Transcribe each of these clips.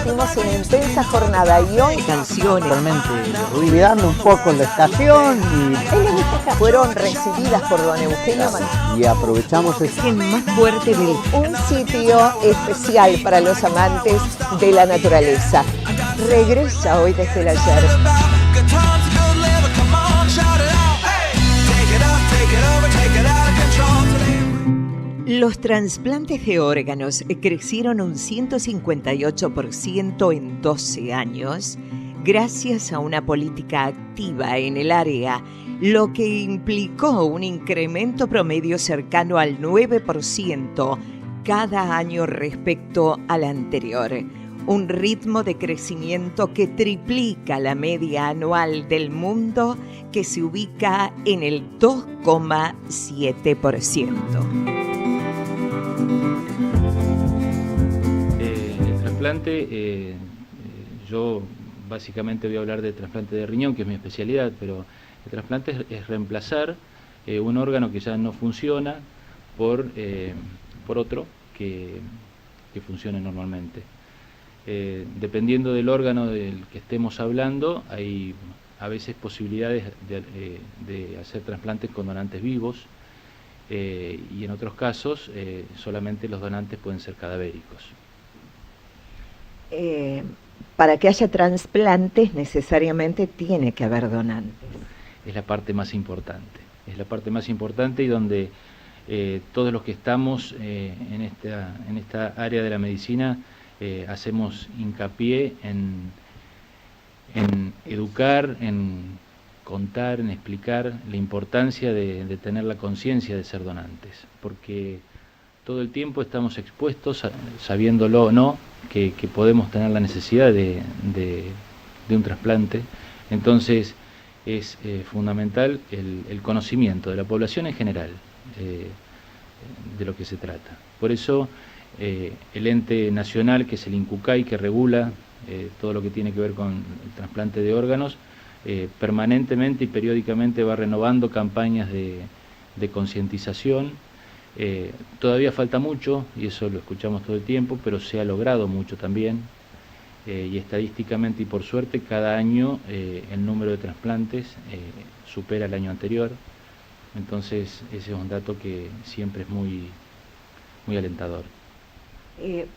hicimos una intensa jornada y hoy canciones realmente olvidando un poco la estación fueron recibidas por don Eugenio y aprovechamos el más fuerte del un sitio especial para los amantes de la naturaleza. Regresa hoy desde el ayer. Los trasplantes de órganos crecieron un 158% en 12 años gracias a una política activa en el área, lo que implicó un incremento promedio cercano al 9% cada año respecto al anterior, un ritmo de crecimiento que triplica la media anual del mundo, que se ubica en el 2,7%. El trasplante, yo básicamente voy a hablar de trasplante de riñón, que es mi especialidad, pero el trasplante es reemplazar un órgano que ya no funciona por otro que funcione normalmente. Dependiendo del órgano del que estemos hablando, hay a veces posibilidades de hacer trasplantes con donantes vivos, y en otros casos solamente los donantes pueden ser cadavéricos. Para que haya trasplantes necesariamente tiene que haber donantes. Es la parte más importante, y donde todos los que estamos en esta área de la medicina hacemos hincapié en educar, en contar, en explicar la importancia de tener la conciencia de ser donantes, porque todo el tiempo estamos expuestos, sabiéndolo o no, que podemos tener la necesidad de un trasplante. Entonces es fundamental el conocimiento de la población en general de lo que se trata. Por eso el ente nacional, que es el INCUCAI, que regula todo lo que tiene que ver con el trasplante de órganos, permanentemente y periódicamente va renovando campañas de concientización. Todavía falta mucho, y eso lo escuchamos todo el tiempo, pero se ha logrado mucho también, y estadísticamente y por suerte cada año el número de trasplantes supera el año anterior. Entonces ese es un dato que siempre es muy alentador.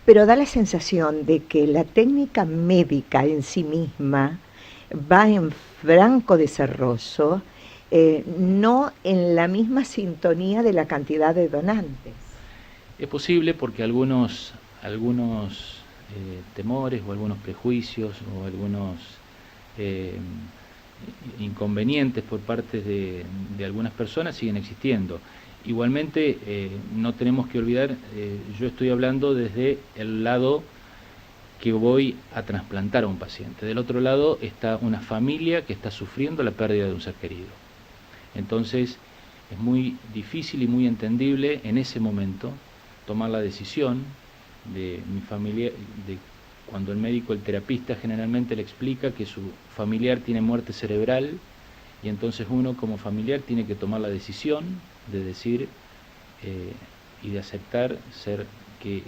Pero da la sensación de que la técnica médica en sí misma va en franco desarrollo, no en la misma sintonía de la cantidad de donantes. Es posible porque algunos temores o algunos prejuicios o algunos inconvenientes por parte de algunas personas siguen existiendo. Igualmente no tenemos que olvidar, yo estoy hablando desde el lado que voy a trasplantar a un paciente. Del otro lado está una familia que está sufriendo la pérdida de un ser querido. Entonces es muy difícil y muy entendible en ese momento tomar la decisión de mi familia, de cuando el médico, el terapista generalmente le explica que su familiar tiene muerte cerebral, y entonces uno como familiar tiene que tomar la decisión de decir y de aceptar que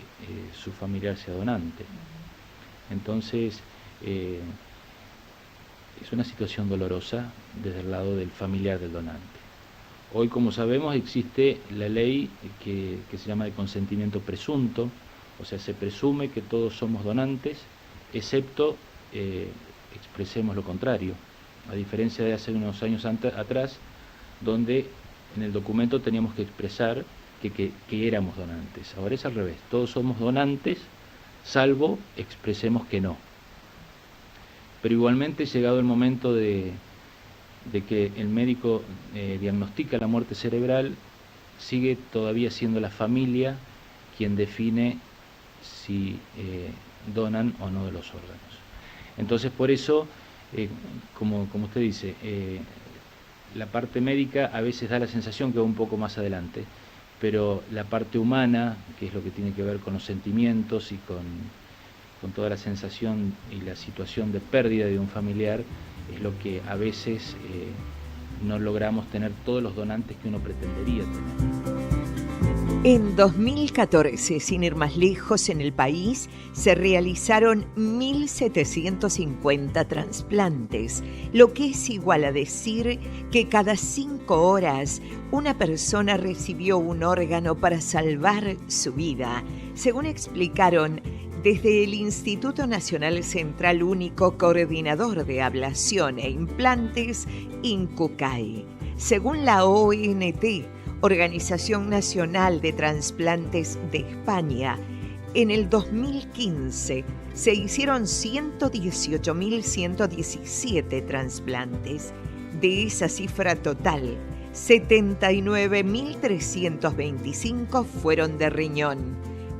su familiar sea donante. Entonces es una situación dolorosa desde el lado del familiar del donante. Hoy, como sabemos, existe la ley que se llama de consentimiento presunto, o sea, se presume que todos somos donantes, excepto expresemos lo contrario, a diferencia de hace unos años atrás, donde en el documento teníamos que expresar que éramos donantes. Ahora es al revés, todos somos donantes, salvo expresemos que no. Pero igualmente, llegado el momento de que el médico diagnostica la muerte cerebral, sigue todavía siendo la familia quien define si donan o no de los órganos. Entonces, por eso, como usted dice, la parte médica a veces da la sensación que va un poco más adelante, pero la parte humana, que es lo que tiene que ver con los sentimientos y con toda la sensación y la situación de pérdida de un familiar, es lo que a veces no logramos tener todos los donantes que uno pretendería tener. En 2014, sin ir más lejos en el país, se realizaron 1.750 trasplantes, lo que es igual a decir que cada 5 horas una persona recibió un órgano para salvar su vida, según explicaron desde el Instituto Nacional Central Único Coordinador de Ablación e Implantes, INCUCAI. Según la ONT, Organización Nacional de Trasplantes de España, en el 2015 se hicieron 118.117 trasplantes. De esa cifra total, 79.325 fueron de riñón,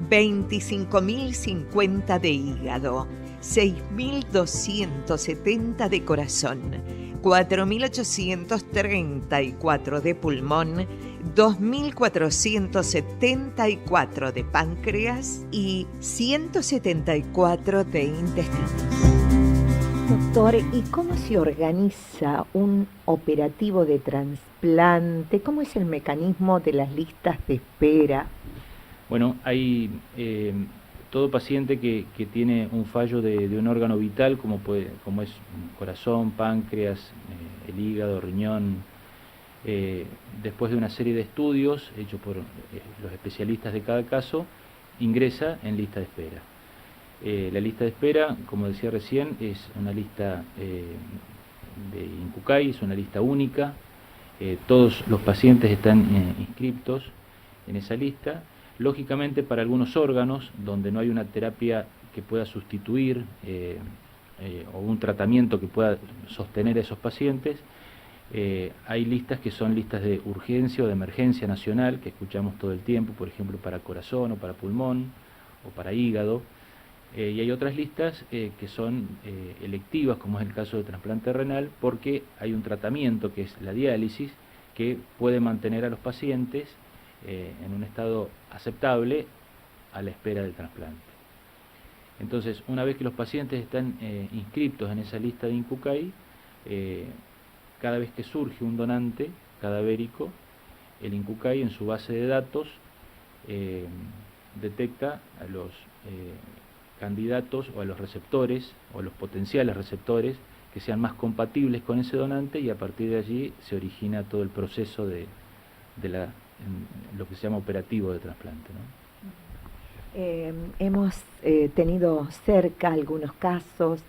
25.050 de hígado, 6.270 de corazón, 4.834 de pulmón, 2.474 de páncreas y 174 de intestinos. Doctor, ¿y cómo se organiza un operativo de trasplante? ¿Cómo es el mecanismo de las listas de espera? Bueno, hay todo paciente que tiene un fallo de un órgano vital, como es corazón, páncreas, el hígado, riñón, después de una serie de estudios hechos por los especialistas de cada caso, ingresa en lista de espera. La lista de espera, como decía recién, es una lista de INCUCAI, es una lista única. Todos los pacientes están inscriptos en esa lista. Lógicamente, para algunos órganos donde no hay una terapia que pueda sustituir o un tratamiento que pueda sostener a esos pacientes, hay listas que son listas de urgencia o de emergencia nacional, que escuchamos todo el tiempo, por ejemplo, para corazón o para pulmón o para hígado. Y hay otras listas que son electivas, como es el caso de trasplante renal, porque hay un tratamiento que es la diálisis, que puede mantener a los pacientes en un estado aceptable a la espera del trasplante. Entonces, una vez que los pacientes están inscriptos en esa lista de INCUCAI, cada vez que surge un donante cadavérico, el INCUCAI en su base de datos detecta a los candidatos o a los receptores o a los potenciales receptores que sean más compatibles con ese donante, y a partir de allí se origina todo el proceso de lo que se llama operativo de trasplante, ¿no? Hemos tenido cerca algunos casos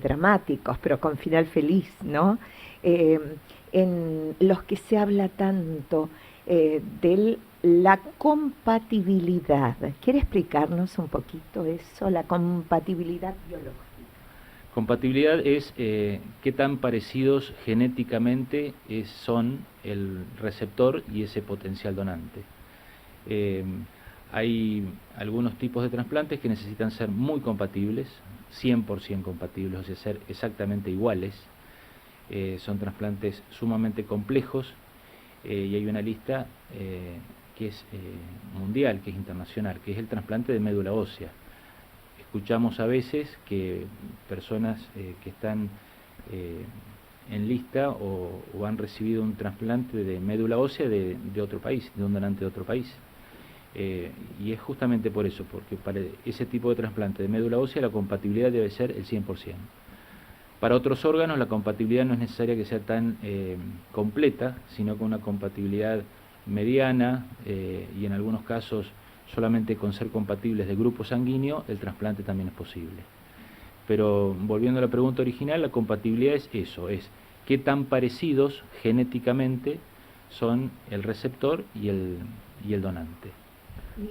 dramáticos, pero con final feliz, ¿no? En los que se habla tanto de la compatibilidad. ¿Quiere explicarnos un poquito eso, la compatibilidad biológica? Compatibilidad es qué tan parecidos genéticamente son el receptor y ese potencial donante. Hay algunos tipos de trasplantes que necesitan ser muy compatibles, 100% compatibles, o sea, ser exactamente iguales. Son trasplantes sumamente complejos y hay una lista que es mundial, que es internacional, que es el trasplante de médula ósea. Escuchamos a veces que personas que están en lista o han recibido un trasplante de médula ósea de otro país, de un donante de otro país. Y es justamente por eso, porque para ese tipo de trasplante de médula ósea la compatibilidad debe ser el 100%. Para otros órganos la compatibilidad no es necesaria que sea tan completa, sino con una compatibilidad mediana y en algunos casos solamente con ser compatibles de grupo sanguíneo, el trasplante también es posible. Pero volviendo a la pregunta original, la compatibilidad es eso, es qué tan parecidos genéticamente son el receptor y el donante.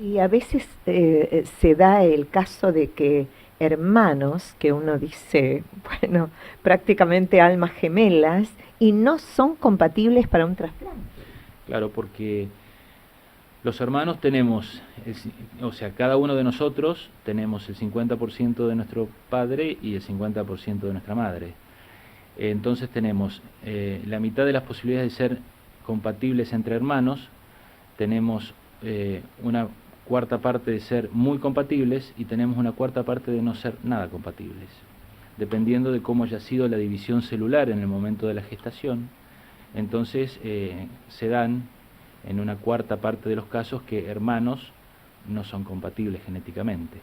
Y a veces se da el caso de que hermanos, que uno dice, bueno, prácticamente almas gemelas, y no son compatibles para un trasplante. Claro, porque los hermanos tenemos, cada uno de nosotros tenemos el 50% de nuestro padre y el 50% de nuestra madre. Entonces tenemos la mitad de las posibilidades de ser compatibles entre hermanos, tenemos una cuarta parte de ser muy compatibles y tenemos una cuarta parte de no ser nada compatibles, dependiendo de cómo haya sido la división celular en el momento de la gestación. Entonces se dan en una cuarta parte de los casos que hermanos no son compatibles genéticamente.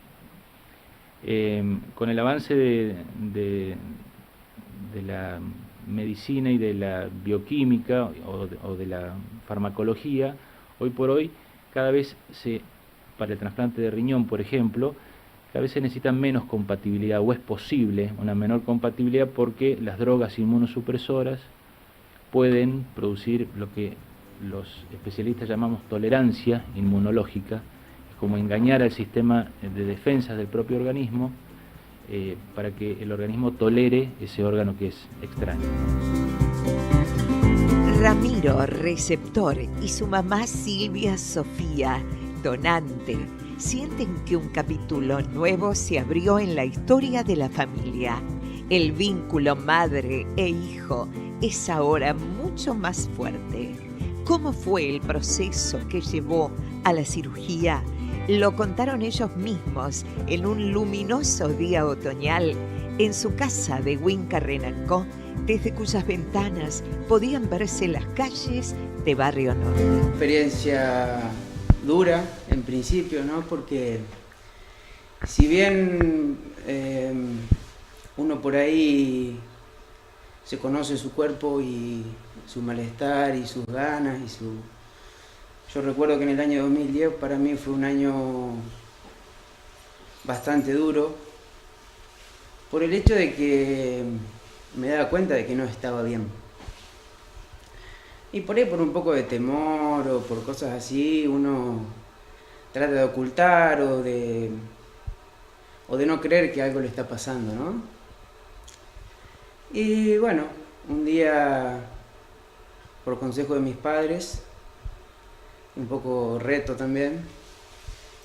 Con el avance de la medicina y de la bioquímica o de la farmacología, hoy por hoy cada vez para el trasplante de riñón, por ejemplo, cada vez se necesita menos compatibilidad, o es posible una menor compatibilidad, porque las drogas inmunosupresoras pueden producir lo que los especialistas llamamos tolerancia inmunológica, es como engañar al sistema de defensa del propio organismo para que el organismo tolere ese órgano que es extraño. Ramiro, receptor, y su mamá Silvia Sofía, donante, sienten que un capítulo nuevo se abrió en la historia de la familia. El vínculo madre e hijo es ahora mucho más fuerte. ¿Cómo fue el proceso que llevó a la cirugía? Lo contaron ellos mismos en un luminoso día otoñal en su casa de Huinca Renancó, desde cuyas ventanas podían verse las calles de Barrio Norte. Experiencia dura en principio, ¿no? Porque si bien uno por ahí se conoce su cuerpo y su malestar y sus ganas Yo recuerdo que en el año 2010 para mí fue un año bastante duro por el hecho de que me daba cuenta de que no estaba bien. Y por ahí, por un poco de temor o por cosas así, uno trata de ocultar o de no creer que algo le está pasando, ¿no? Y bueno, un día, por consejo de mis padres, un poco reto también,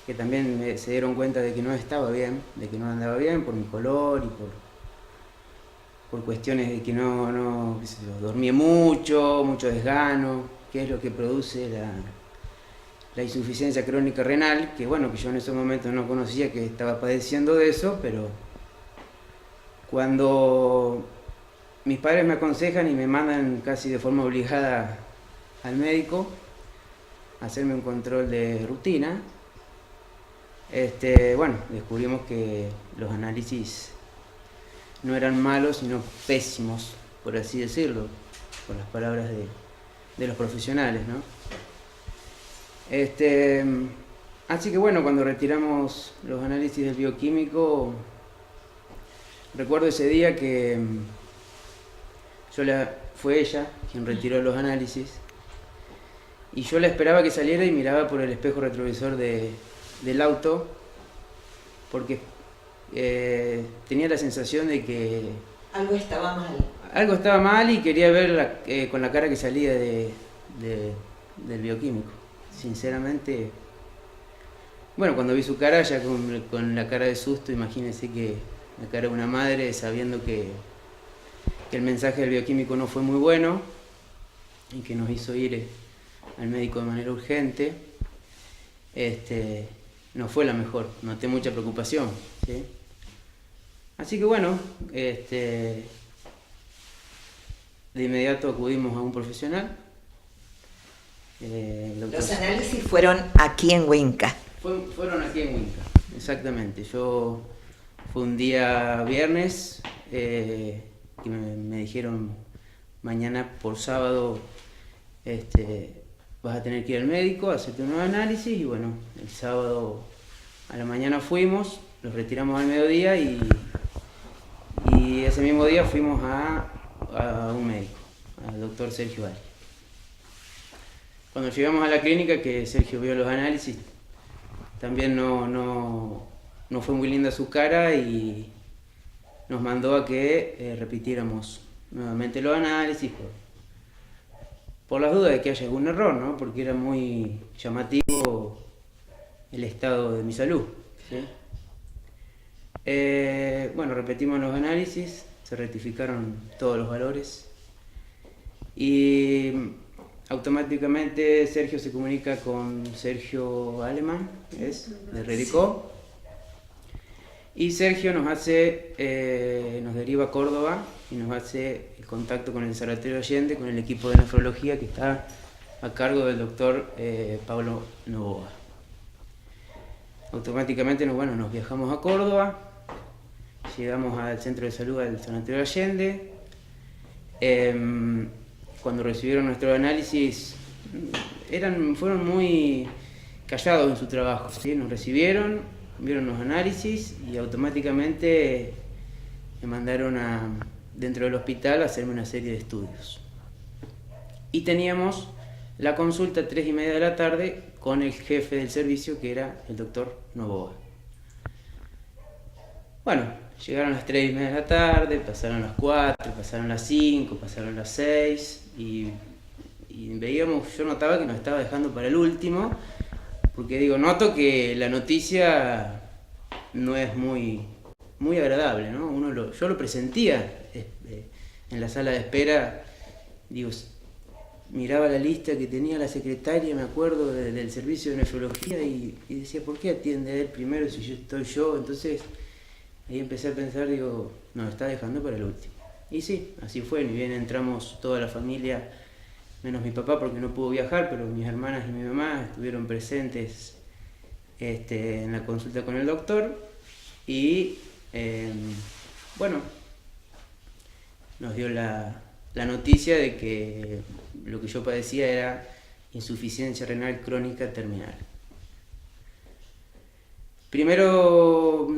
que también se dieron cuenta de que no estaba bien, de que no andaba bien por mi color y por cuestiones de que no qué sé yo, dormí mucho desgano, que es lo que produce la insuficiencia crónica renal, que bueno, que yo en ese momento no conocía que estaba padeciendo de eso, pero cuando mis padres me aconsejan y me mandan casi de forma obligada al médico a hacerme un control de rutina, bueno, descubrimos que los análisis no eran malos, sino pésimos, por así decirlo, por las palabras de los profesionales, ¿no? Así que bueno, cuando retiramos los análisis del bioquímico, recuerdo ese día que fue ella quien retiró los análisis, y yo la esperaba que saliera y miraba por el espejo retrovisor del auto, porque tenía la sensación de que algo estaba mal. Algo estaba mal y quería verla con la cara que salía del bioquímico. Sinceramente, bueno, cuando vi su cara, ya con la cara de susto, imagínense que la cara de una madre sabiendo que el mensaje del bioquímico no fue muy bueno y que nos hizo ir al médico de manera urgente, no fue la mejor, noté mucha preocupación, ¿sí? Así que bueno, de inmediato acudimos a un profesional. Los análisis fueron aquí en Huinca. Fueron aquí en Huinca, exactamente. Fue un día viernes que me dijeron mañana por sábado vas a tener que ir al médico a hacerte un nuevo análisis, y bueno, el sábado a la mañana fuimos, los retiramos al mediodía y ese mismo día fuimos a un médico, al doctor Sergio Valle. Cuando llegamos a la clínica, que Sergio vio los análisis, también no fue muy linda su cara y nos mandó a que repitiéramos nuevamente los análisis por las dudas de que haya algún error, ¿no? Porque era muy llamativo el estado de mi salud, ¿sí? Bueno, repetimos los análisis, se rectificaron todos los valores y automáticamente Sergio se comunica con Sergio Alemán, de Redicó, y Sergio nos deriva a Córdoba y nos hace el contacto con el Sanatorio Allende, con el equipo de nefrología que está a cargo del doctor Pablo Novoa. Automáticamente nos viajamos a Córdoba, llegamos al centro de salud del Sanatorio Allende. Cuando recibieron nuestro análisis, fueron muy callados en su trabajo, ¿sí? Nos recibieron, vieron los análisis y automáticamente me mandaron dentro del hospital a hacerme una serie de estudios. Y teníamos la consulta a 3:30 de la tarde con el jefe del servicio, que era el doctor Novoa. Bueno, llegaron las 3:30 de la tarde, pasaron las 4, pasaron las 5, pasaron las 6 y yo notaba que nos estaba dejando para el último, porque noto que la noticia no es muy agradable, ¿no? Yo lo presentía en la sala de espera, miraba la lista que tenía la secretaria, me acuerdo, del servicio de nefrología y decía, ¿por qué atiende él primero si estoy yo? Entonces ahí empecé a pensar, nos está dejando para el último. Y sí, así fue, ni bien entramos toda la familia, menos mi papá porque no pudo viajar, pero mis hermanas y mi mamá estuvieron presentes en la consulta con el doctor y nos dio la noticia de que lo que yo padecía era insuficiencia renal crónica terminal. Primero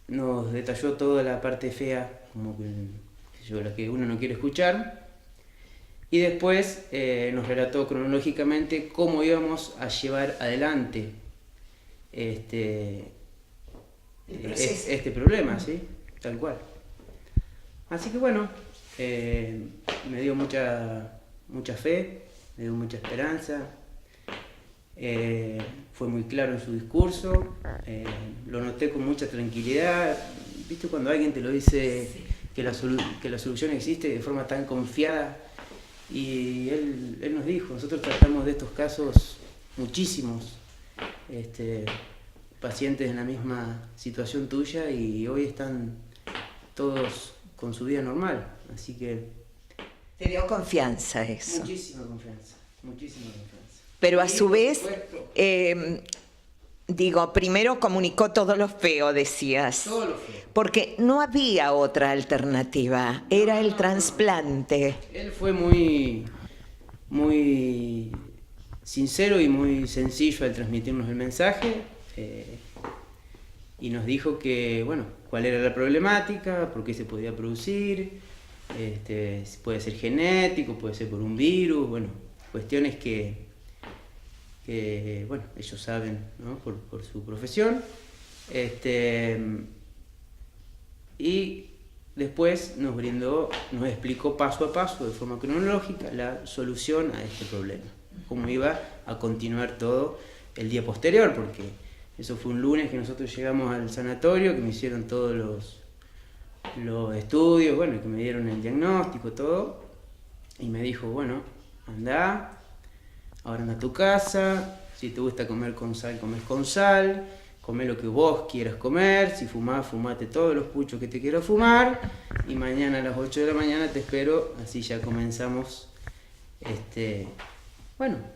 nos detalló toda la parte fea, como la que uno no quiere escuchar, y después nos relató cronológicamente cómo íbamos a llevar adelante este problema, ¿sí? Tal cual. Así que me dio mucha fe, me dio mucha esperanza, fue muy claro en su discurso, lo noté con mucha tranquilidad. ¿Viste cuando alguien te lo dice que la solución existe de forma tan confiada? Y él nos dijo, nosotros tratamos de estos casos muchísimos, pacientes en la misma situación tuya y hoy están todos con su vida normal, así que... ¿Te dio confianza eso? Muchísima confianza, muchísima confianza. Pero a su vez, primero comunicó todo lo feo, decías. Todo lo feo. Porque no había otra alternativa, era el trasplante. Él fue muy sincero y muy sencillo al transmitirnos el mensaje y nos dijo que, cuál era la problemática, por qué se podía producir, puede ser genético, puede ser por un virus, cuestiones que ellos saben, ¿no? por su profesión. Y después nos explicó paso a paso, de forma cronológica, la solución a este problema, cómo iba a continuar todo el día posterior, porque eso fue un lunes que nosotros llegamos al sanatorio, que me hicieron todos los estudios, que me dieron el diagnóstico, todo, y me dijo, anda a tu casa, si te gusta comer con sal, comes con sal, come lo que vos quieras comer, si fumás, fumate todos los puchos que te quieras fumar, y mañana a las 8 de la mañana te espero, así ya comenzamos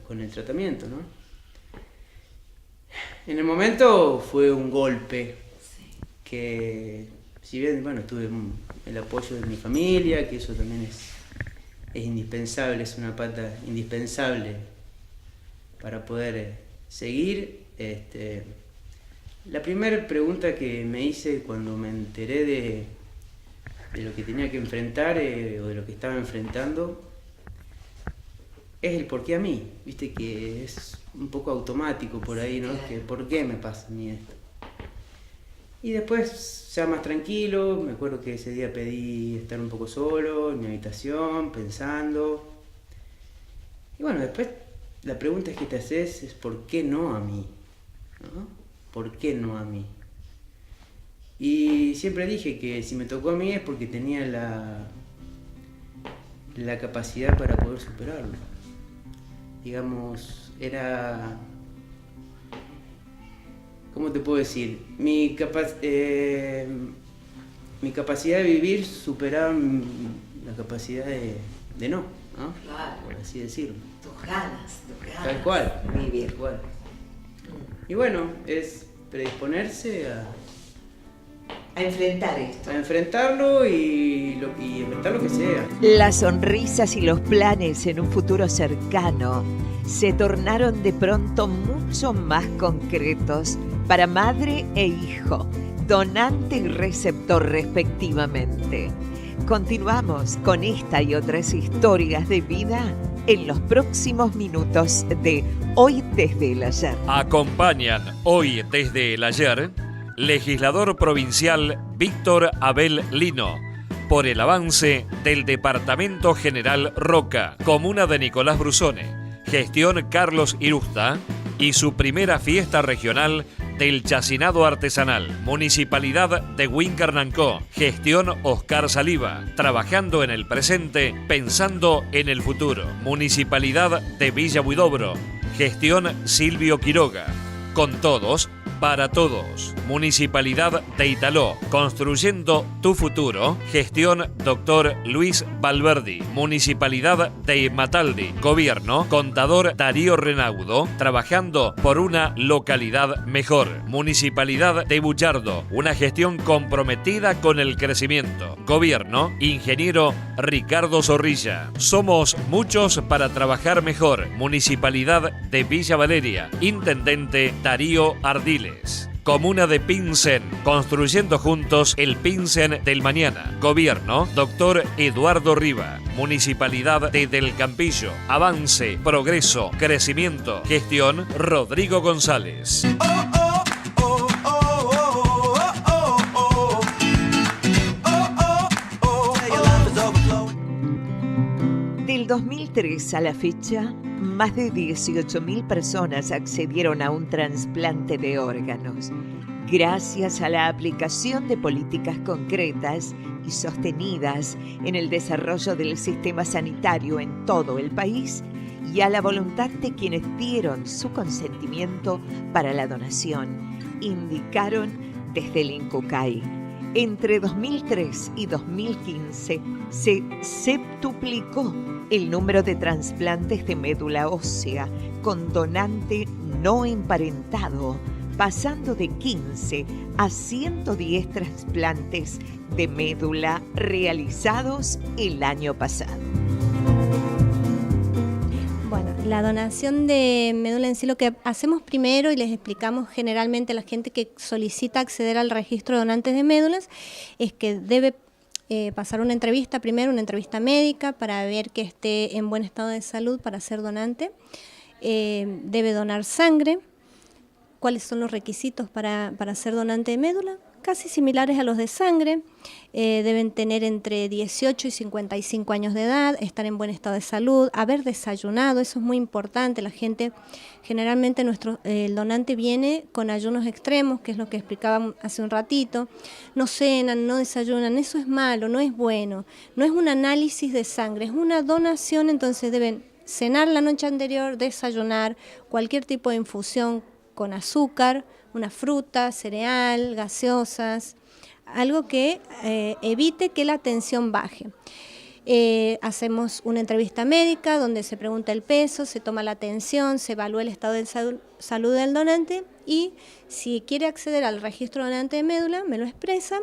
con el tratamiento, ¿no? En el momento fue un golpe, que si bien, tuve el apoyo de mi familia, que eso también es indispensable, es una pata indispensable para poder seguir. La primera pregunta que me hice cuando me enteré de lo que tenía que enfrentar o de lo que estaba enfrentando es el por qué a mí, viste que es un poco automático por ahí, ¿no? Que por qué me pasa a mí esto. Y después ya más tranquilo, me acuerdo que ese día pedí estar un poco solo en mi habitación, pensando. Y después la pregunta que te haces es ¿por qué no a mí? ¿No? ¿Por qué no a mí? Y siempre dije que si me tocó a mí es porque tenía la capacidad para poder superarlo. Digamos, era... ¿Cómo te puedo decir? Mi capacidad de vivir superaba la capacidad de no. ¿no? Claro. Por así decirlo. Tus ganas. Tal cual. Muy bien. Tal cual. Y bueno, es predisponerse A enfrentar esto. a enfrentarlo y enfrentar lo que sea. Las sonrisas y los planes en un futuro cercano se tornaron de pronto mucho más concretos para madre e hijo, donante y receptor respectivamente. Continuamos con esta y otras historias de vida en los próximos minutos de Hoy desde el Ayer. Acompañan hoy desde el ayer legislador provincial Víctor Abel Lino por el avance del Departamento General Roca, comuna de Nicolás Brusone, gestión Carlos Irusta y su primera fiesta regional del chacinado artesanal, Municipalidad de Huincarnancó, gestión Oscar Saliva, trabajando en el presente, pensando en el futuro, Municipalidad de Villa Huidobro, gestión Silvio Quiroga, con todos, para todos. Municipalidad de Italó, construyendo tu futuro, gestión Dr. Luis Valverdi. Municipalidad de Mataldi, gobierno, contador Darío Renaudo, trabajando por una localidad mejor. Municipalidad de Buchardo, una gestión comprometida con el crecimiento. Gobierno, ingeniero Ricardo Zorrilla. Somos muchos para trabajar mejor. Municipalidad de Villa Valeria, intendente Darío Ardiles. Comuna de Pinsen, construyendo juntos el Pinsen del mañana. Gobierno, Dr. Eduardo Riva. Municipalidad de Del Campillo. Avance, progreso, crecimiento. Gestión, Rodrigo González. Del 2003 a la fecha, más de 18.000 personas accedieron a un trasplante de órganos. Gracias a la aplicación de políticas concretas y sostenidas en el desarrollo del sistema sanitario en todo el país y a la voluntad de quienes dieron su consentimiento para la donación, indicaron desde el INCUCAI. Entre 2003 y 2015 se septuplicó el número de trasplantes de médula ósea con donante no emparentado, pasando de 15 a 110 trasplantes de médula realizados el año pasado. Bueno, la donación de médula en sí, lo que hacemos primero y les explicamos generalmente a la gente que solicita acceder al registro de donantes de médulas es que debe pasar una entrevista primero, una entrevista médica para ver que esté en buen estado de salud para ser donante. Debe donar sangre. ¿Cuáles son los requisitos para ser donante de médula? Casi similares a los de sangre. Deben tener entre 18 y 55 años de edad, estar en buen estado de salud, haber desayunado, eso es muy importante. La gente, generalmente el donante viene con ayunos extremos, que es lo que explicaba hace un ratito. No cenan, no desayunan, eso es malo, no es bueno. No es un análisis de sangre, es una donación, entonces deben cenar la noche anterior, desayunar, cualquier tipo de infusión con azúcar, una fruta, cereal, gaseosas, algo que evite que la tensión baje. Hacemos una entrevista médica donde se pregunta el peso, se toma la tensión, se evalúa el estado de salud del donante y si quiere acceder al registro de donante de médula, me lo expresa.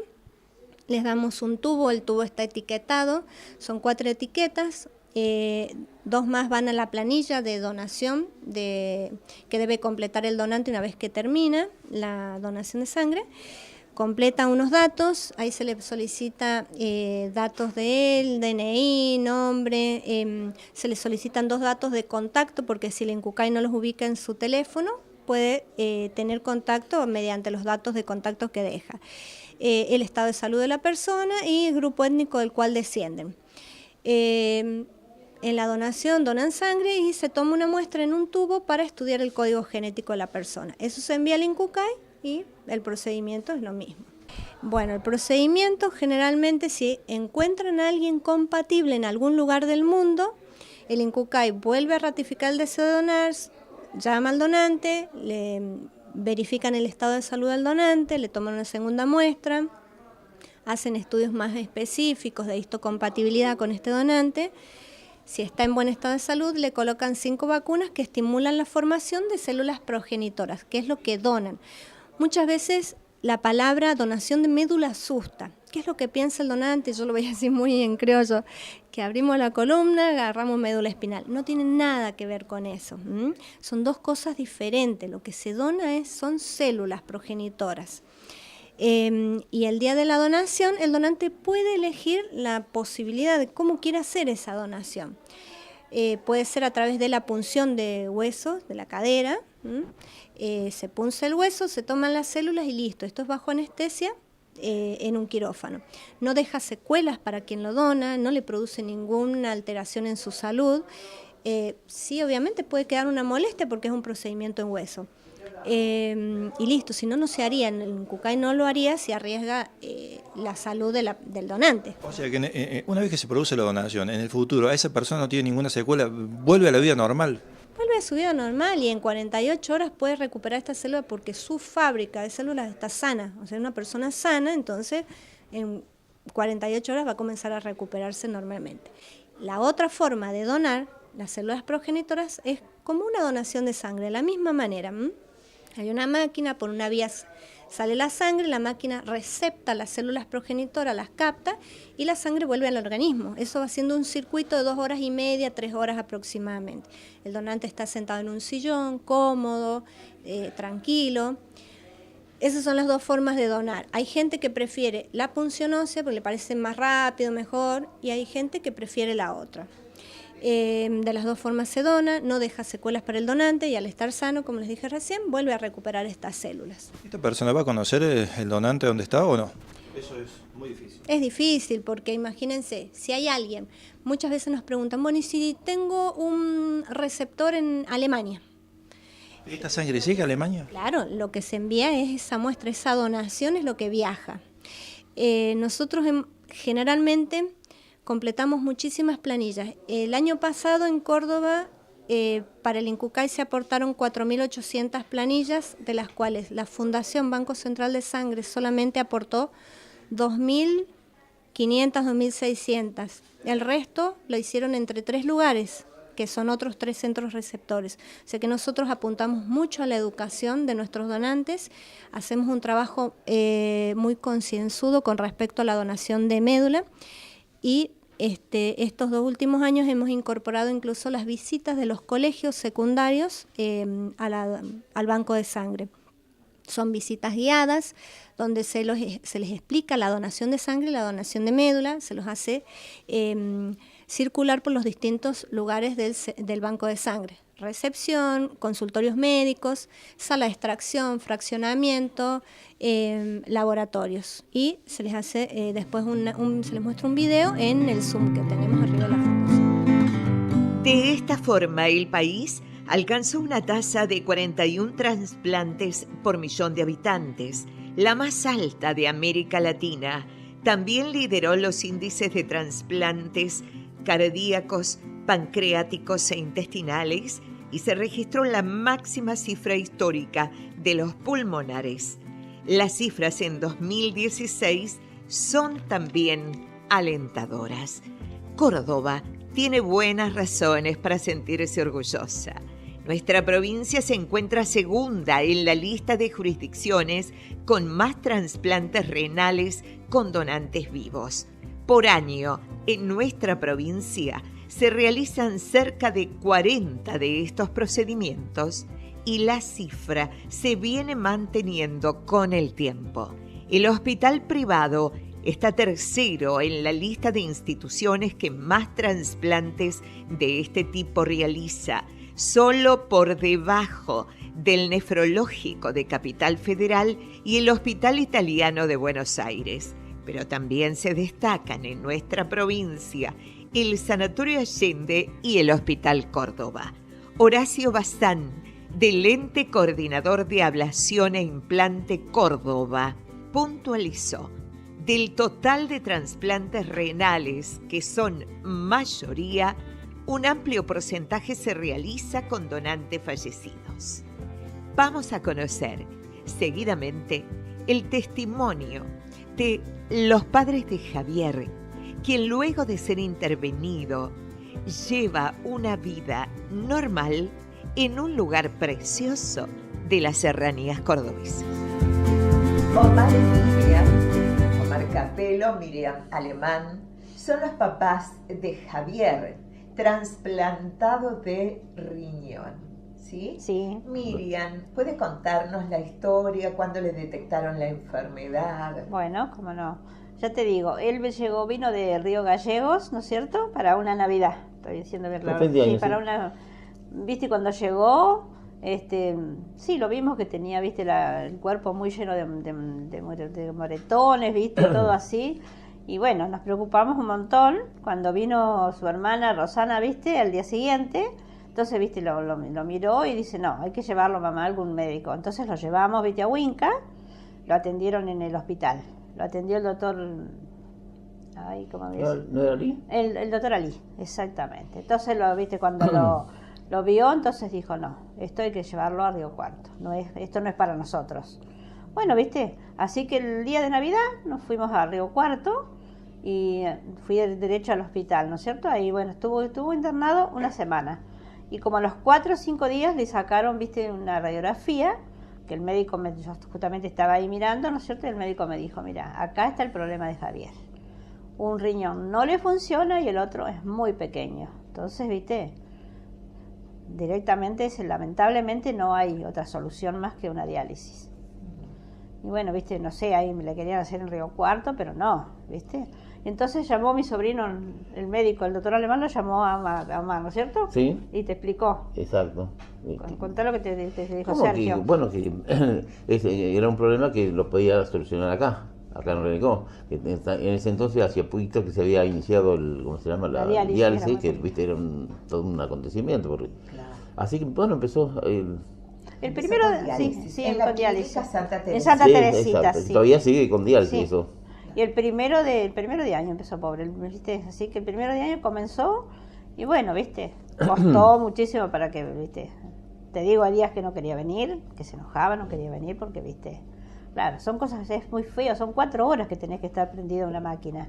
Les damos un tubo, el tubo está etiquetado, son 4 etiquetas. 2 más van a la planilla de donación que debe completar el donante una vez que termina la donación de sangre. Completa unos datos, ahí se le solicita datos de él, DNI, nombre, se le solicitan 2 datos de contacto porque si el INCUCAI no los ubica en su teléfono puede tener contacto mediante los datos de contacto que deja. El estado de salud de la persona y el grupo étnico del cual descienden. En la donación donan sangre y se toma una muestra en un tubo para estudiar el código genético de la persona. Eso se envía al INCUCAI y el procedimiento es lo mismo. Bueno, el procedimiento generalmente si encuentran a alguien compatible en algún lugar del mundo, el INCUCAI vuelve a ratificar el deseo de donar, llama al donante, le verifican el estado de salud del donante, le toman una segunda muestra, hacen estudios más específicos de histocompatibilidad con este donante. Si está en buen estado de salud, le colocan 5 vacunas que estimulan la formación de células progenitoras, que es lo que donan. Muchas veces la palabra donación de médula asusta. ¿Qué es lo que piensa el donante? Yo lo voy a decir muy en criollo, que abrimos la columna, agarramos médula espinal. No tiene nada que ver con eso. Son dos cosas diferentes. Lo que se dona son células progenitoras. Y el día de la donación, el donante puede elegir la posibilidad de cómo quiere hacer esa donación. Puede ser a través de la punción de huesos, de la cadera. Se punza el hueso, se toman las células y listo. Esto es bajo anestesia en un quirófano. No deja secuelas para quien lo dona, no le produce ninguna alteración en su salud. Sí, obviamente puede quedar una molestia porque es un procedimiento en hueso. Y listo, si no, no se haría. En Cucay no lo haría si arriesga la salud del donante. O sea que una vez que se produce la donación, en el futuro, a esa persona no tiene ninguna secuela, vuelve a la vida normal. Vuelve a su vida normal y en 48 horas puede recuperar esta célula porque su fábrica de células está sana. O sea, una persona sana, entonces en 48 horas va a comenzar a recuperarse normalmente. La otra forma de donar las células progenitoras es como una donación de sangre, de la misma manera. Hay una máquina, por una vía sale la sangre, la máquina recepta las células progenitoras, las capta y la sangre vuelve al organismo. Eso va haciendo un circuito de 2 horas y media, 3 horas aproximadamente. El donante está sentado en un sillón, cómodo, tranquilo. Esas son las dos formas de donar. Hay gente que prefiere la punción ósea porque le parece más rápido, mejor, y hay gente que prefiere la otra. De las dos formas se dona, no deja secuelas para el donante y al estar sano, como les dije recién, vuelve a recuperar estas células. ¿Esta persona va a conocer el donante dónde está o no? Eso es muy difícil. Es difícil porque imagínense, si hay alguien, muchas veces nos preguntan, bueno, ¿y si tengo un receptor en Alemania? ¿Esta sangre llega a Alemania? Claro, lo que se envía es esa muestra, esa donación es lo que viaja. Nosotros generalmente completamos muchísimas planillas. El año pasado en Córdoba, para el INCUCAI se aportaron 4.800 planillas, de las cuales la Fundación Banco Central de Sangre solamente aportó 2.500, 2.600. El resto lo hicieron entre 3 lugares, que son otros 3 centros receptores. O sea que nosotros apuntamos mucho a la educación de nuestros donantes, hacemos un trabajo muy concienzudo con respecto a la donación de médula. Y estos 2 últimos años hemos incorporado incluso las visitas de los colegios secundarios al banco de sangre. Son visitas guiadas donde se les explica la donación de sangre y la donación de médula, se los hace circular por los distintos lugares del banco de sangre. Recepción, consultorios médicos, sala de extracción, fraccionamiento, laboratorios. Y se les hace después se les muestra un video en el Zoom que tenemos arriba de la foto. De esta forma, el país alcanzó una tasa de 41 trasplantes por millón de habitantes, la más alta de América Latina. También lideró los índices de trasplantes cardíacos, pancreáticos e intestinales y se registró la máxima cifra histórica de los pulmonares. Las cifras en 2016 son también alentadoras. Córdoba tiene buenas razones para sentirse orgullosa. Nuestra provincia se encuentra segunda en la lista de jurisdicciones con más trasplantes renales con donantes vivos. Por año, en nuestra provincia, se realizan cerca de 40 de estos procedimientos y la cifra se viene manteniendo con el tiempo. El hospital privado está tercero en la lista de instituciones que más trasplantes de este tipo realiza, solo por debajo del Nefrológico de Capital Federal y el Hospital Italiano de Buenos Aires. Pero también se destacan en nuestra provincia el Sanatorio Allende y el Hospital Córdoba. Horacio Bazán, del Ente Coordinador de Ablación e Implante Córdoba, puntualizó: del total de trasplantes renales, que son mayoría, un amplio porcentaje se realiza con donantes fallecidos. Vamos a conocer seguidamente el testimonio de los padres de Javier, quien luego de ser intervenido lleva una vida normal en un lugar precioso de las serranías cordobesas. Omar y Miriam, Omar Capello, Miriam Alemán, son los papás de Javier, trasplantado de riñón. ¿Sí? Sí. Miriam, ¿puede contarnos la historia, cuándo le detectaron la enfermedad? Bueno, cómo no. Ya te digo, él vino de Río Gallegos, ¿no es cierto? Para una Navidad. Estoy diciendo verdad. Sí, para una. ¿Viste? Cuando llegó, sí, lo vimos que tenía, ¿viste? El cuerpo muy lleno de moretones, ¿viste? Todo así. Y bueno, nos preocupamos un montón. Cuando vino su hermana Rosana, ¿viste? Al día siguiente. Entonces, viste, lo miró y dice, no, hay que llevarlo, mamá, a algún médico. Entonces lo llevamos, viste, a Huinca, lo atendieron en el hospital. Lo atendió el doctor... Ay, ¿cómo me dice? ¿No era Ali? El doctor Ali, exactamente. Entonces, viste, cuando lo vio, entonces dijo, no, esto hay que llevarlo a Río Cuarto. Esto no es para nosotros. Bueno, viste, así que el día de Navidad nos fuimos a Río Cuarto y fui derecho al hospital, ¿no es cierto? Ahí, bueno, estuvo internado una semana. Y como a los 4 o 5 días le sacaron, viste, una radiografía, que el médico, yo justamente estaba ahí mirando, ¿no es cierto? Y el médico me dijo, mira, acá está el problema de Javier. Un riñón no le funciona y el otro es muy pequeño. Entonces, viste, directamente, lamentablemente no hay otra solución más que una diálisis. Y bueno, viste, no sé, ahí me le querían hacer en Río Cuarto, pero no, viste. Entonces llamó mi sobrino, el médico, el doctor Alemán, lo llamó a Omar, ¿no es cierto? Sí. Y te explicó. Exacto. Contá lo que te dijo Sergio. Que era un problema que lo podía solucionar acá en Renecó. En ese entonces hacía poquito que se había iniciado ¿cómo se llama? La diálisis, que viste, era todo un acontecimiento. Claro. Así que bueno, empezó el primero, con diálisis. En Santa sí, Teresita, sí. Todavía sigue con diálisis sí. eso. Y el primero de año empezó, pobre, ¿viste? Así que el primero de año comenzó y bueno, ¿viste? Costó muchísimo para que, ¿viste? Te digo, hay días que no quería venir, que se enojaba, no quería venir porque, ¿viste? Claro, son cosas, es muy feo, son 4 horas que tenés que estar prendido a una máquina.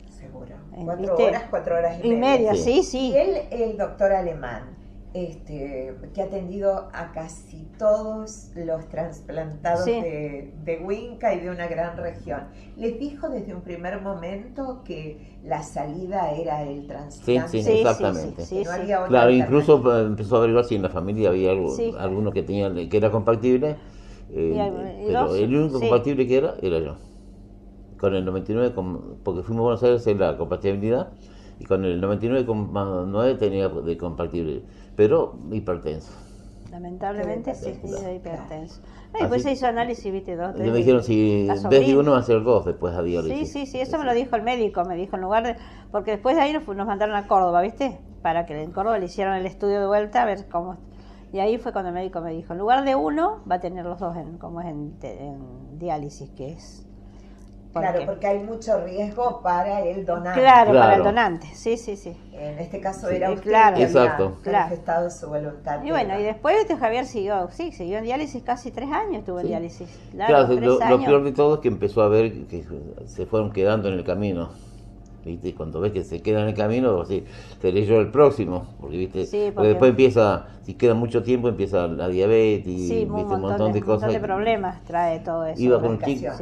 Seguro. ¿Viste? 4 horas y media. Sí. Y el doctor Alemán, que ha atendido a casi todos los trasplantados de Huinca y de una gran región, ¿les dijo desde un primer momento que la salida era el trasplante? Sí, exactamente. Sí, no había otra claro, incluso empezó a averiguar si en la familia había alguno que era compatible, pero el único compatible que era yo. Con el 99, porque fuimos a Buenos Aires a hacer la compatibilidad, y con el 99,9 tenía de compatible, pero hipertenso. Lamentablemente sí, hipertenso. Después se hizo análisis, viste, 2, 3. Me dijeron, si en vez de uno, va a ser 2 después a diálisis. Sí, eso me lo dijo el médico, me dijo, en lugar de... Porque después de ahí nos mandaron a Córdoba, viste, para que en Córdoba le hicieron el estudio de vuelta, a ver cómo... Y ahí fue cuando el médico me dijo, en lugar de uno, va a tener los 2 en diálisis, que es... Claro, porque hay mucho riesgo para el donante. Claro, para el donante, sí. En este caso era usted que había manifestado su voluntad. Y bueno, y después Javier siguió en diálisis casi 3 años, estuvo en diálisis. Claro, lo peor de todo es que empezó a ver que se fueron quedando en el camino. ¿Viste? Cuando ves que se queda en el camino, seré yo el próximo, porque viste, porque después empieza, si queda mucho tiempo, empieza la diabetes, ¿viste? un montón de cosas. Un montón de problemas trae todo eso. Iba con un chico,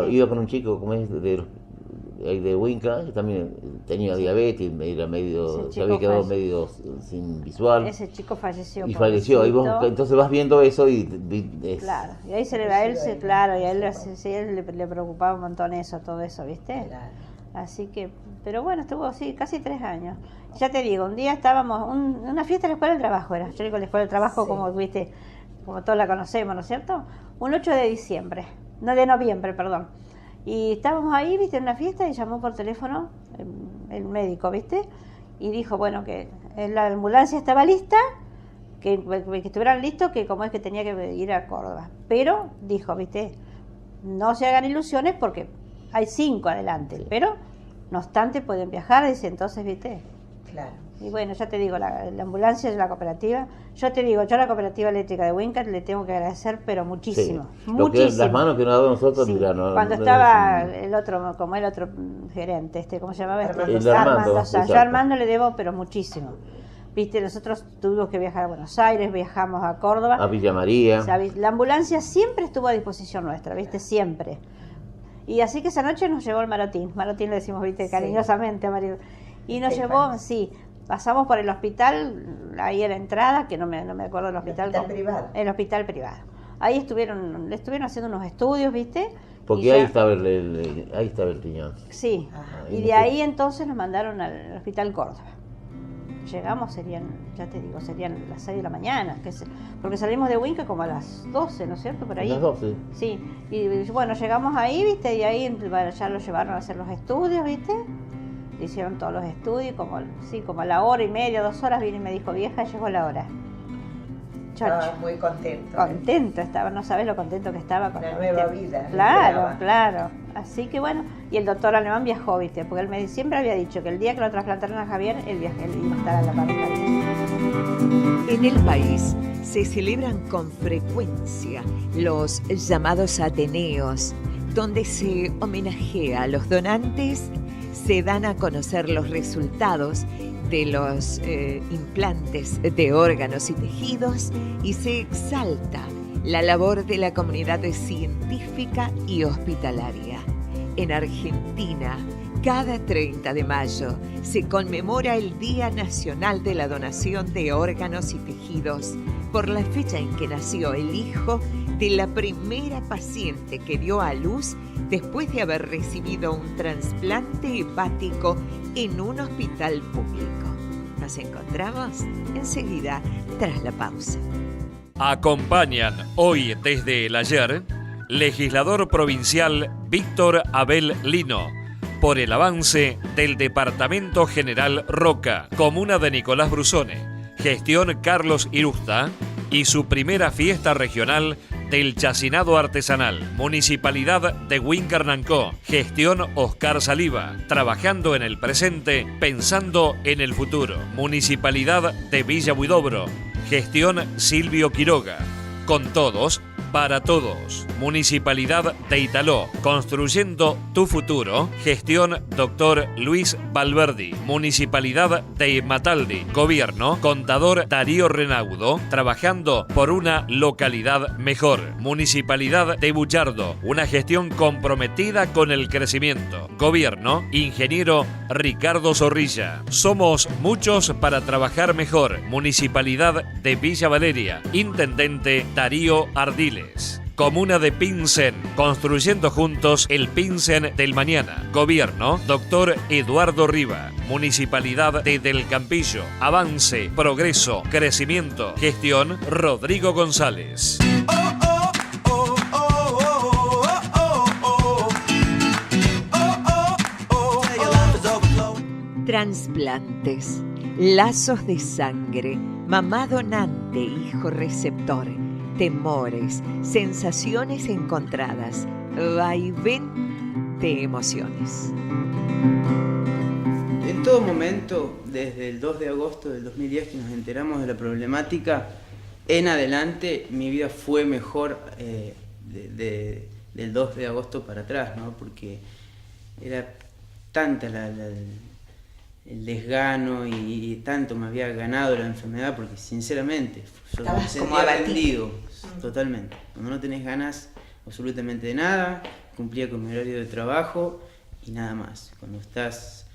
iba con un chico como es de Huinca, que también tenía diabetes, era medio, se había quedado medio sin visual. Ese chico falleció. Y falleció, entonces vas viendo eso y... Claro, y ahí se le va a él, y a él le preocupaba un montón todo eso, ¿viste? Claro. Así que, pero bueno, estuvo casi 3 años. Ya te digo, un día estábamos, una fiesta en la escuela del trabajo era. Yo digo la escuela del trabajo como, viste, como todos la conocemos, ¿no es cierto? Un 8 de noviembre, perdón. Y estábamos ahí, viste, en una fiesta y llamó por teléfono el médico, viste, y dijo, bueno, que la ambulancia estaba lista, que estuvieran listos, que como es que tenía que ir a Córdoba. Pero dijo, viste, no se hagan ilusiones porque hay 5 adelante, pero no obstante pueden viajar, dice, entonces, viste. Claro. Y bueno, ya te digo, la ambulancia es la cooperativa. Yo te digo, yo a la cooperativa eléctrica de Huíncar le tengo que agradecer, pero muchísimo. Sí. Muchísimo. Las manos que nos ha dado nosotros, sí. mira, Cuando estaba el otro, como el otro gerente, ¿cómo se llamaba? Armando Sanz. Yo a Armando le debo, pero muchísimo. Viste, nosotros tuvimos que viajar a Buenos Aires, viajamos a Córdoba. A Villa María. La ambulancia siempre estuvo a disposición nuestra, viste, siempre. Y así que esa noche nos llevó el Marotín le decimos, viste, cariñosamente a Mario. Y nos llevó, sí, pasamos por el hospital, ahí a la entrada, que no me acuerdo del hospital. El hospital privado. El hospital privado. Ahí le estuvieron haciendo unos estudios, viste. Porque ahí estaba el riñón. Sí, y de ahí entonces nos mandaron al hospital Córdoba. Llegamos, serían las 6 de la mañana, porque salimos de Huíncar como a las 12, ¿no es cierto? Por ahí. A las 12. Sí, y bueno, llegamos ahí, ¿viste? Y ahí ya lo llevaron a hacer los estudios, ¿viste? Hicieron todos los estudios, como a la hora y media, 2 horas, vino y me dijo, vieja, llegó la hora. Estaba muy contento. Contento estaba, no sabes lo contento que estaba con la nueva vida. Claro. Así que bueno, y el doctor Alemán viajó, ¿viste? Porque él siempre había dicho que el día que lo trasplantaron a Javier, él iba a estar a la par de Javier. En el país se celebran con frecuencia los llamados Ateneos, donde se homenajea a los donantes, se dan a conocer los resultados de los implantes de órganos y tejidos y se exalta la labor de la comunidad científica y hospitalaria. En Argentina, cada 30 de mayo se conmemora el Día Nacional de la Donación de Órganos y Tejidos por la fecha en que nació el hijo de la primera paciente que dio a luz después de haber recibido un trasplante hepático en un hospital público. Nos encontramos enseguida tras la pausa. Acompañan hoy desde el ayer legislador provincial Víctor Abel Lino por el avance del Departamento General Roca, comuna de Nicolás Brusone, gestión Carlos Irusta y su primera fiesta regional del chacinado artesanal, Municipalidad de Huíncar-Nancó, gestión Oscar Saliva, trabajando en el presente, pensando en el futuro, Municipalidad de Villa Huidobro, gestión Silvio Quiroga, con todos, para todos, Municipalidad de Italó, construyendo tu futuro, gestión Dr. Luis Valverdi, Municipalidad de Mataldi, gobierno, contador Darío Renaudo, trabajando por una localidad mejor, Municipalidad de Buchardo, una gestión comprometida con el crecimiento, gobierno, ingeniero Ricardo Zorrilla, somos muchos para trabajar mejor, Municipalidad de Villa Valeria, intendente Darío Ardiles. Comuna de Pincén, construyendo juntos el Pincén del mañana. Gobierno, Dr. Eduardo Riva. Municipalidad de Del Campillo. Avance, progreso, crecimiento. Gestión, Rodrigo González. Trasplantes, lazos de sangre, mamá donante, hijo receptor. Temores, sensaciones encontradas, vaivén de emociones. En todo momento, desde el 2 de agosto del 2010 que nos enteramos de la problemática, en adelante mi vida fue mejor del 2 de agosto para atrás, ¿no? Porque era tanta el desgano y tanto me había ganado la enfermedad, porque sinceramente yo me sentía rendido totalmente. Cuando no tenés ganas absolutamente de nada, cumplía con mi horario de trabajo y nada más. Cuando estás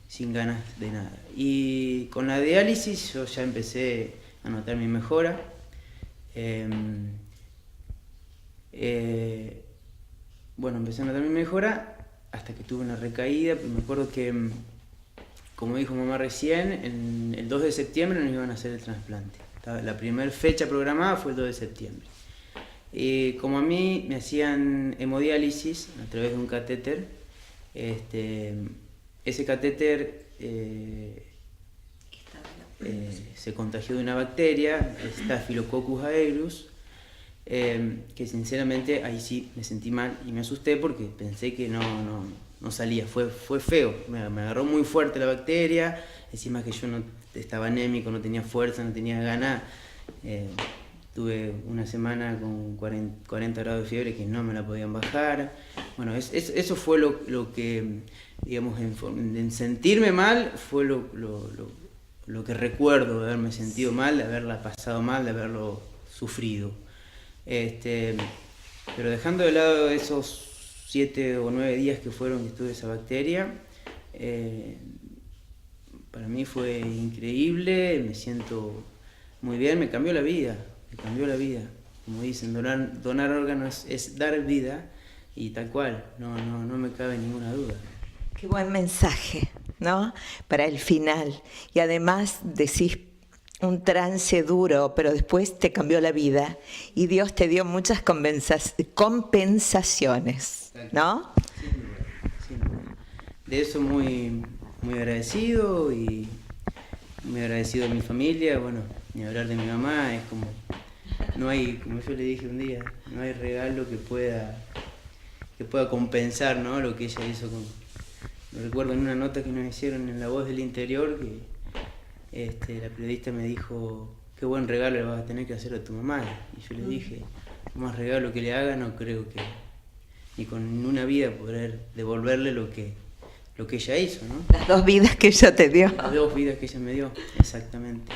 sin ganas de nada. Y con la diálisis yo ya empecé a notar mi mejora. Bueno, empecé a notar mi mejora hasta que tuve una recaída. Me acuerdo que, como dijo mamá recién, el 2 de septiembre nos iban a hacer el trasplante. La primera fecha programada fue el 2 de septiembre. Como a mí me hacían hemodiálisis a través de un catéter, ese catéter se contagió de una bacteria, Staphylococcus aureus, que sinceramente ahí sí me sentí mal y me asusté porque pensé que no salía, fue feo, me agarró muy fuerte la bacteria, encima que yo no estaba anémico, no tenía fuerza, no tenía ganas, tuve una semana con 40 grados de fiebre que no me la podían bajar. Bueno, eso fue lo que, digamos, en sentirme mal fue lo que recuerdo de haberme sentido mal, de haberla pasado mal, de haberlo sufrido. Pero dejando de lado esos 7 o 9 días que fueron que tuve esa bacteria, para mí fue increíble, me siento muy bien, me cambió la vida. Como dicen, donar órganos es dar vida, y tal cual, no me cabe ninguna duda. Qué buen mensaje, ¿no? Para el final. Y además decís un trance duro, pero después te cambió la vida y Dios te dio muchas compensaciones, ¿no? Sin duda. De eso muy, muy agradecido, y muy agradecido a mi familia. Bueno, ni hablar de mi mamá, es como, no hay, como yo le dije un día, no hay regalo que pueda compensar, ¿no?, lo que ella hizo con... Lo recuerdo en una nota que nos hicieron en La Voz del Interior, que la periodista me dijo: qué buen regalo le vas a tener que hacer a tu mamá. Y yo le dije: más regalo que le haga no creo que ni con una vida poder devolverle lo que ella hizo, ¿no? Las 2 vidas que ella te dio. Las 2 vidas que ella me dio, exactamente.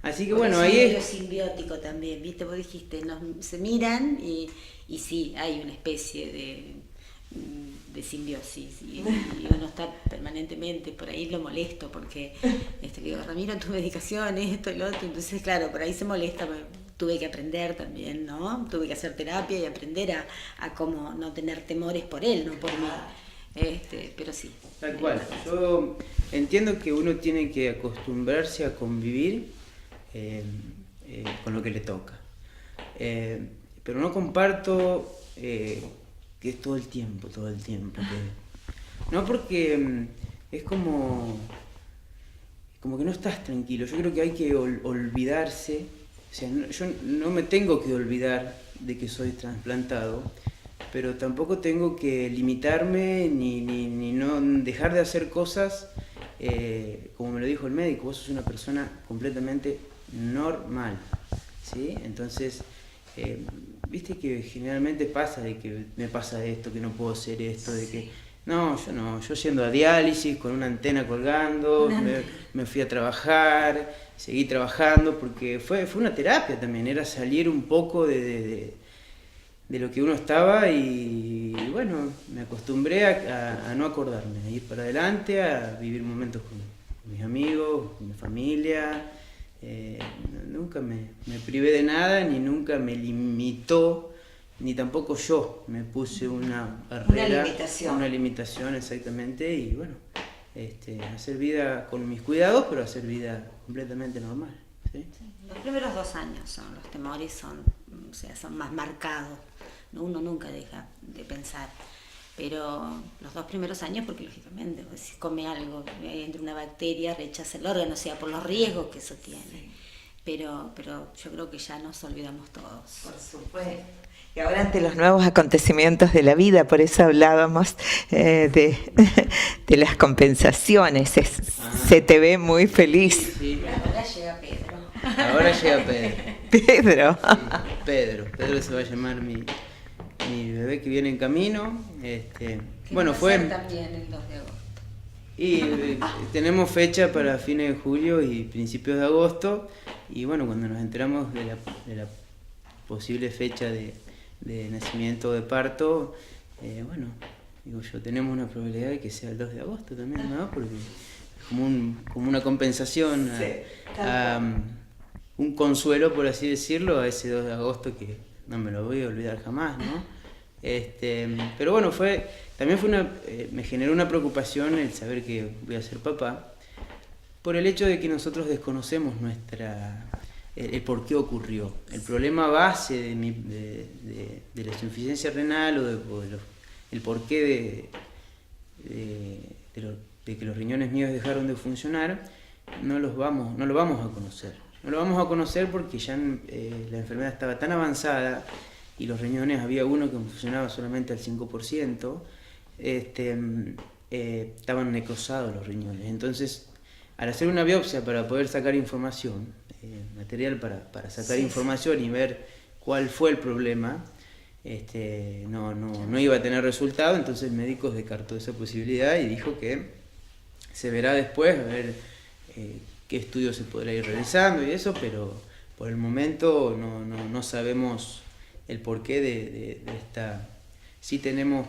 Así que bueno, ahí es medio simbiótico también, ¿viste? Vos dijiste, se miran y sí, hay una especie de simbiosis, y uno está permanentemente por ahí, lo molesto porque le digo: Ramiro, tu medicación, esto y lo otro. Entonces claro, por ahí se molesta. Tuve que aprender también, ¿no? Tuve que hacer terapia y aprender a cómo no tener temores por él, no por mí. Pero sí. Tal cual. Yo entiendo que uno tiene que acostumbrarse a convivir con lo que le toca. Pero no comparto que es todo el tiempo. No, porque es como que no estás tranquilo. Yo creo que hay que olvidarse. O sea, yo no me tengo que olvidar de que soy trasplantado, pero tampoco tengo que limitarme ni no dejar de hacer cosas, como me lo dijo el médico: vos sos una persona completamente normal, ¿sí? Entonces, viste que generalmente pasa de que me pasa esto, que no puedo hacer esto, de que... No, yo yendo a diálisis con una antena colgando, me fui a trabajar, seguí trabajando, porque fue una terapia también, era salir un poco de lo que uno estaba, y bueno, me acostumbré a no acordarme, a ir para adelante, a vivir momentos con mis amigos, con mi familia. Nunca me privé de nada, ni nunca me limitó, ni tampoco yo me puse una barrera, una limitación, exactamente. Y bueno, hacer vida con mis cuidados, pero hacer vida completamente normal, ¿sí? Los primeros 2 años los temores son más marcados, ¿no? Uno nunca deja de pensar, pero los 2 primeros años, porque lógicamente si come algo, entra una bacteria, rechaza el órgano, o sea, por los riesgos que eso tiene. Sí. Pero yo creo que ya nos olvidamos todos. Por supuesto. Y ahora, ante los nuevos acontecimientos de la vida, por eso hablábamos de las compensaciones, se te ve muy feliz. Sí. Ahora llega Pedro. Ahora llega Pedro. Pedro. Sí, Pedro se va a llamar mi bebé que viene en camino. Bueno, fue también el 2 de agosto. Y tenemos fecha para fines de julio y principios de agosto. Y bueno, cuando nos enteramos de la posible fecha de nacimiento o de parto, bueno, digo yo, tenemos una probabilidad de que sea el 2 de agosto también, ¿no? Porque es como una compensación, un consuelo, por así decirlo, a ese 2 de agosto que no me lo voy a olvidar jamás, ¿no? Pero bueno, me generó una preocupación el saber que voy a ser papá, por el hecho de que nosotros desconocemos el por qué ocurrió. El problema base de la insuficiencia renal, o el porqué de que los riñones míos dejaron de funcionar, no lo vamos a conocer. No lo vamos a conocer porque ya la enfermedad estaba tan avanzada y los riñones, había uno que funcionaba solamente al 5%, estaban necrosados los riñones. Entonces, al hacer una biopsia para poder sacar información, material para sacar información y ver cuál fue el problema, no iba a tener resultado. Entonces el médico descartó esa posibilidad y dijo que se verá después, a ver qué estudios se podrá ir realizando y eso, pero por el momento no sabemos el porqué de esta. Sí tenemos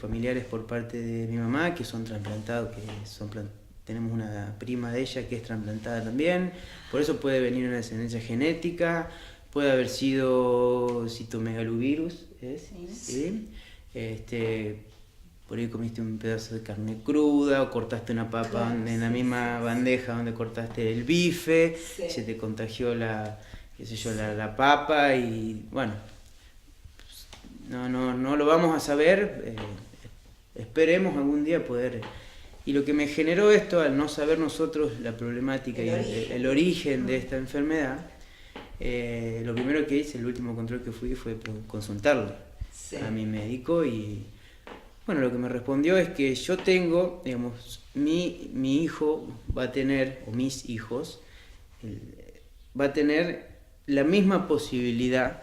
familiares por parte de mi mamá que son trasplantados, tenemos una prima de ella que es trasplantada también, por eso puede venir una descendencia genética, puede haber sido citomegalovirus, ¿sí? Por ahí comiste un pedazo de carne cruda o cortaste una papa en la misma bandeja donde cortaste el bife, se te contagió la papa y bueno, no lo vamos a saber, esperemos algún día poder. Y lo que me generó esto, al no saber nosotros la problemática y el origen de esta enfermedad, lo primero que hice, el último control que fui, fue consultarlo a mi médico y bueno, lo que me respondió es que yo tengo, digamos, mi hijo va a tener, o mis hijos, va a tener la misma posibilidad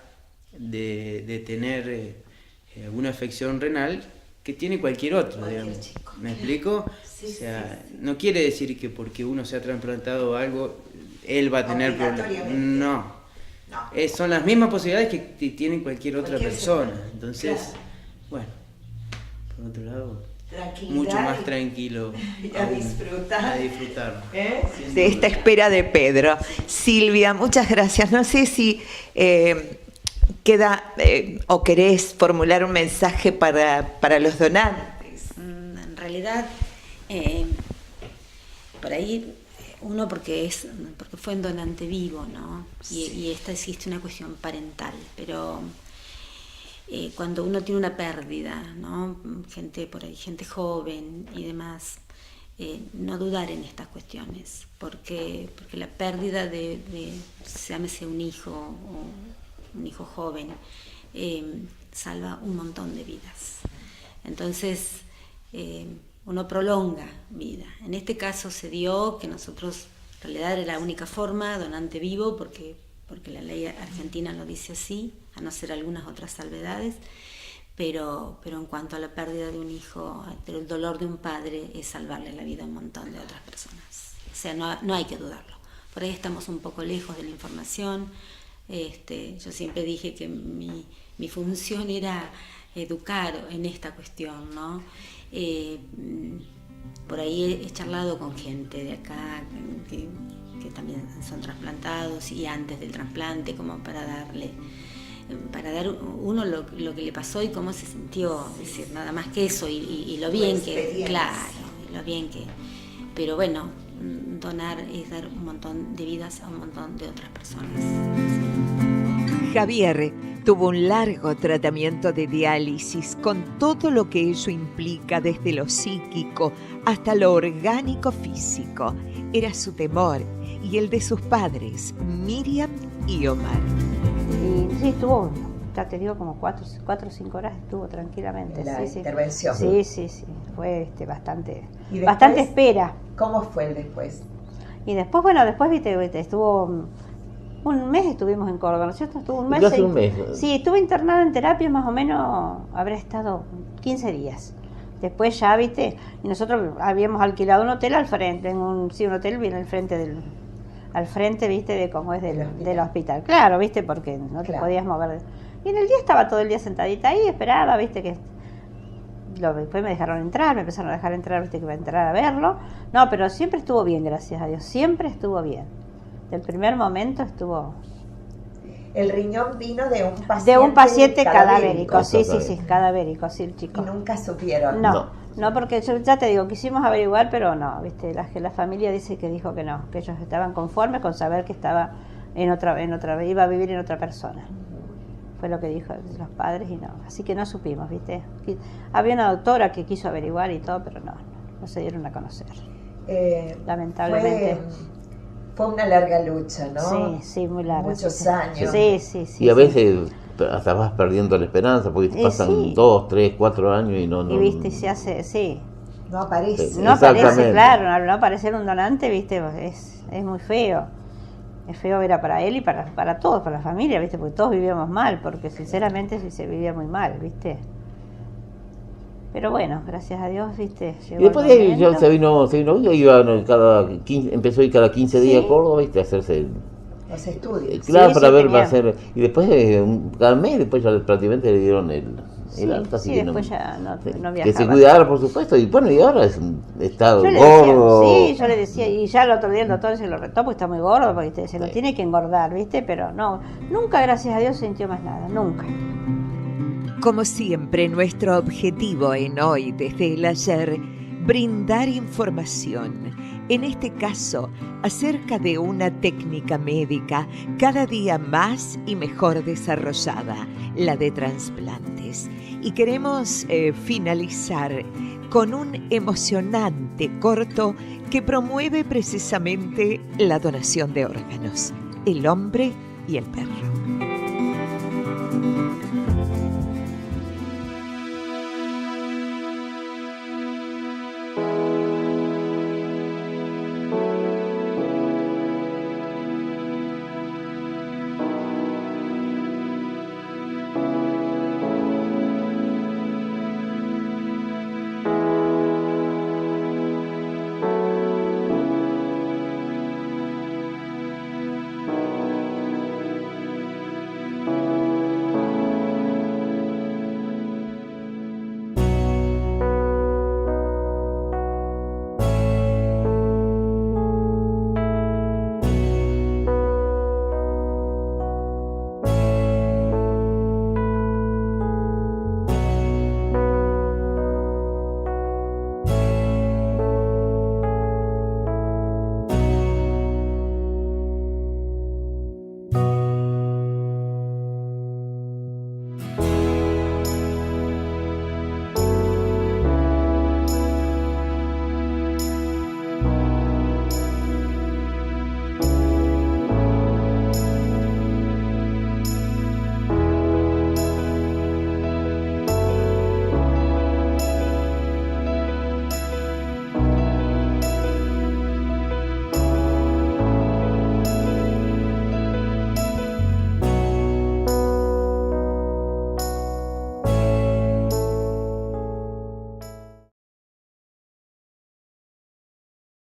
de tener alguna afección renal que tiene cualquier otro, digamos. ¿Me explico? Sí, o sea, no quiere decir que porque uno se ha trasplantado algo, él va a tener problemas. No. Son las mismas posibilidades que tiene cualquier otra persona. Entonces, bueno, por otro lado, mucho más tranquilo a disfrutar, de esta espera de Pedro. Silvia, muchas gracias. No sé si queda o querés formular un mensaje para los donantes. En realidad, por ahí uno porque fue un donante vivo, ¿no? Y esta existe una cuestión parental, pero cuando uno tiene una pérdida, ¿no? Gente joven y demás, no dudar en estas cuestiones, porque la pérdida de llámese un hijo o un hijo joven, salva un montón de vidas. Entonces, uno prolonga vida. En este caso se dio que nosotros, en realidad era la única forma, donante vivo, porque la ley argentina lo dice así, a no ser algunas otras salvedades, pero en cuanto a la pérdida de un hijo, el dolor de un padre es salvarle la vida a un montón de otras personas. O sea, no hay que dudarlo. Por ahí estamos un poco lejos de la información. Yo siempre dije que mi función era educar en esta cuestión, ¿no? Por ahí he charlado con gente de acá que también son trasplantados y antes del trasplante, como para dar uno lo que le pasó y cómo se sintió, es decir, nada más que eso y lo bien que, claro, lo bien que, pero bueno, donar es dar un montón de vidas a un montón de otras personas. Javier tuvo un largo tratamiento de diálisis con todo lo que ello implica, desde lo psíquico hasta lo orgánico físico. Era su temor y el de sus padres, Miriam y Omar. Y sí, estuvo, ya te digo, como 4 o 5 horas estuvo tranquilamente. La intervención. Sí, fue bastante espera. ¿Cómo fue el después? Y después, viste, estuvo... Un mes estuvimos en Córdoba, ¿no es cierto? Estuvo un mes. Un mes. Sí, estuve internada en terapia, más o menos habrá estado 15 días. Después ya, viste, y nosotros habíamos alquilado un hotel al frente, un hotel bien al frente, viste, de cómo es del hospital. Claro, viste, porque no te podías mover. Y en el día estaba todo el día sentadita ahí, esperaba, viste, que después me dejaron entrar, me empezaron a dejar entrar, viste, que iba a entrar a verlo. No, pero siempre estuvo bien, gracias a Dios, siempre estuvo bien. Del primer momento estuvo... El riñón vino de un paciente... De un paciente cadavérico, sí, cadavérico, sí, el chico. Y nunca supieron. No, porque yo ya te digo, quisimos averiguar, pero no, viste, la familia dijo que no, que ellos estaban conformes con saber que estaba iba a vivir en otra persona. Fue lo que dijo los padres y no, así que no supimos, viste. Había una doctora que quiso averiguar y todo, pero no se dieron a conocer. Lamentablemente... Fue una larga lucha, ¿no? Sí, muy larga. Muchos años. Sí. Y a veces hasta vas perdiendo la esperanza, porque te pasan 2, 3, 4 años y no... Y viste, se hace, sí. No aparece. No aparece, claro, no aparecer un donante, viste, es muy feo. Es feo ver para él y para todos, para la familia, viste, porque todos vivíamos mal, porque sinceramente sí se vivía muy mal, viste. Pero bueno, gracias a Dios, viste. Y después de ahí ya se vino, iba empezó a ir cada 15 días a Córdoba, viste, a hacerse los estudios. Claro, para ver, va a ser. Y después, cada mes, después ya prácticamente le dieron el alta. Sí, después ya no viajaba. Que se cuidara, por supuesto, y bueno, y ahora está gordo. Sí, yo le decía, y ya el otro día el doctor se lo retó porque está muy gordo, porque se lo tiene que engordar, viste, pero no, nunca, gracias a Dios, sintió más nada, nunca. Como siempre, nuestro objetivo en Hoy desde el Ayer, brindar información, en este caso, acerca de una técnica médica cada día más y mejor desarrollada, la de trasplantes. Y queremos finalizar con un emocionante corto que promueve precisamente la donación de órganos, el hombre y el perro.